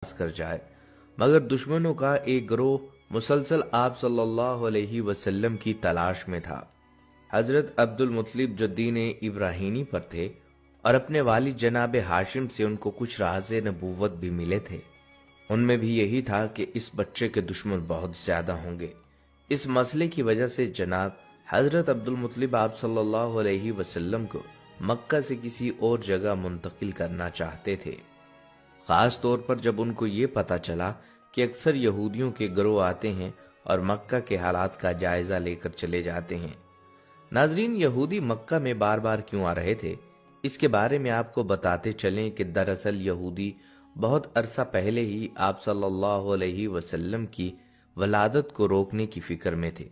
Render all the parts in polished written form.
कर जाए, मगर दुश्मनों का एक गिरोह मुसलसल आप सल्लल्लाहु अलैहि वसल्लम की तलाश में था। हजरत अब्दुल मुत्तलिब जो दीन इब्राहीमी पर थे और अपने वालिद जनाब हाशिम से उनको कुछ राज़ नबूवत भी मिले थे। उनमें भी यही था कि इस बच्चे के दुश्मन बहुत ज्यादा होंगे। इस मसले की वजह से जनाब हजरत अब्दुल मुत्तलिब आप सल्लल्लाहु अलैहि वसल्लम को मक्का से किसी और जगह मुंतकिल करना चाहते थे। खास तौर पर जब उनको ये पता चला कि अक्सर यहूदियों के गिरोह आते हैं और मक्का के हालात का जायजा लेकर चले जाते हैं। नाजरीन, यहूदी मक्का में बार बार क्यों आ रहे थे, इसके बारे में आपको बताते चलें कि दरअसल यहूदी बहुत अरसा पहले ही आप सल्लल्लाहु अलैहि वसल्लम की वलादत को रोकने की फिक्र में थे।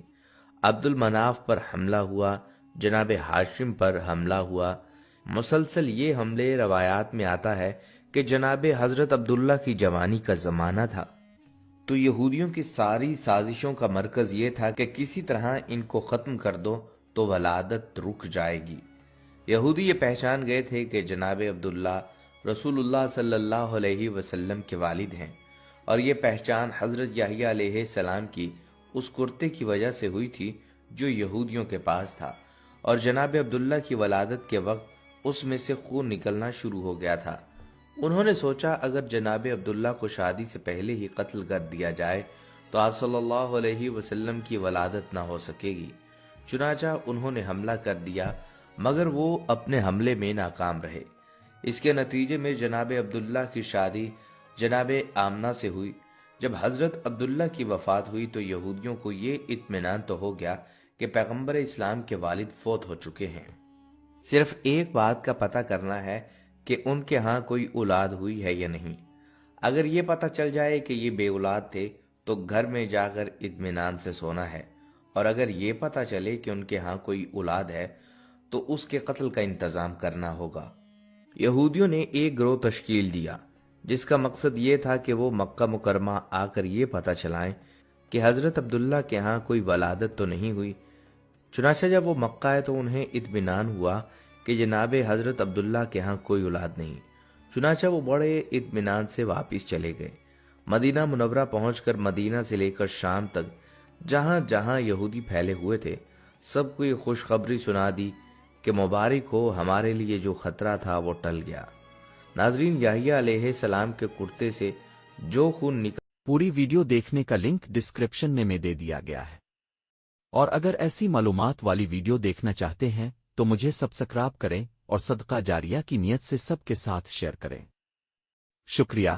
अब्दुल मनाफ पर हमला हुआ, जनाब हाशिम पर हमला हुआ। मुसलसल ये हमले रवायात में आता है कि जनाब हजरत अब्दुल्ला की जवानी का जमाना था, तो यहूदियों की सारी साजिशों का मरकज ये था कि किसी तरह इनको खत्म कर दो तो वलादत रुक जाएगी। यहूदी ये पहचान गए थे कि जनाब अब्दुल्ला रसूलुल्लाह सल्लल्लाहु अलैहि वसल्लम के वालिद हैं, और ये पहचान हजरत याहिया अलैहिस्सलाम की उस कुर्ते की वजह से हुई थी जो यहूदियों के पास था, और जनाब अब्दुल्ला की वलादत के वक्त उसमें से खून निकलना शुरू हो गया था। उन्होंने सोचा अगर जनाब अब्दुल्ला को शादी से पहले ही कत्ल कर दिया जाए तो आप सल्लल्लाहु अलैहि वसल्लम की वलादत ना हो सकेगी। चुनाचा उन्होंने हमला कर दिया, मगर वो अपने हमले में नाकाम रहे। इसके नतीजे में जनाब अब्दुल्ला की शादी जनाब आमना से हुई। जब हजरत अब्दुल्ला की वफात हुई तो यहूदियों को ये इत्मीनान तो हो गया कि पैगंबर इस्लाम के वालिद फौत हो चुके हैं। सिर्फ एक बात का पता करना है कि उनके यहाँ कोई औलाद हुई है या नहीं। अगर ये पता चल जाए कि ये बे औलाद थे तो घर में जाकर इत्मीनान से सोना है, और अगर ये पता चले कि उनके यहाँ कोई औलाद है तो उसके कत्ल का इंतजाम करना होगा। यहूदियों ने एक गिरोह तश्कील दिया जिसका मकसद ये था कि वो मक्का मुकरमा आकर ये पता चलाएं कि हजरत अब्दुल्ला के यहाँ कोई वलादत तो नहीं हुई। चुनाचा जब वो मक्का आए तो उन्हें इत्मीनान हुआ कि जनाब हजरत अब्दुल्ला के यहाँ कोई औलाद नहीं। चुनाचा वो बड़े इत्मीनान से वापिस चले गए। मदीना मुनव्वरा पहुंचकर मदीना से लेकर शाम तक जहां जहां यहूदी फैले हुए थे सबको ये खुशखबरी सुना दी कि मुबारक हो, हमारे लिए जो खतरा था वो टल गया। नाजरीन, याहिया अलैहिस्सलाम के कुर्ते से जो खून निकल पूरी वीडियो देखने का लिंक डिस्क्रिप्शन में दे दिया गया है। और अगर ऐसी मालूमात वाली वीडियो देखना चाहते हैं तो मुझे सब्सक्राइब करें और सदका जारिया की नियत से सबके साथ शेयर करें। शुक्रिया।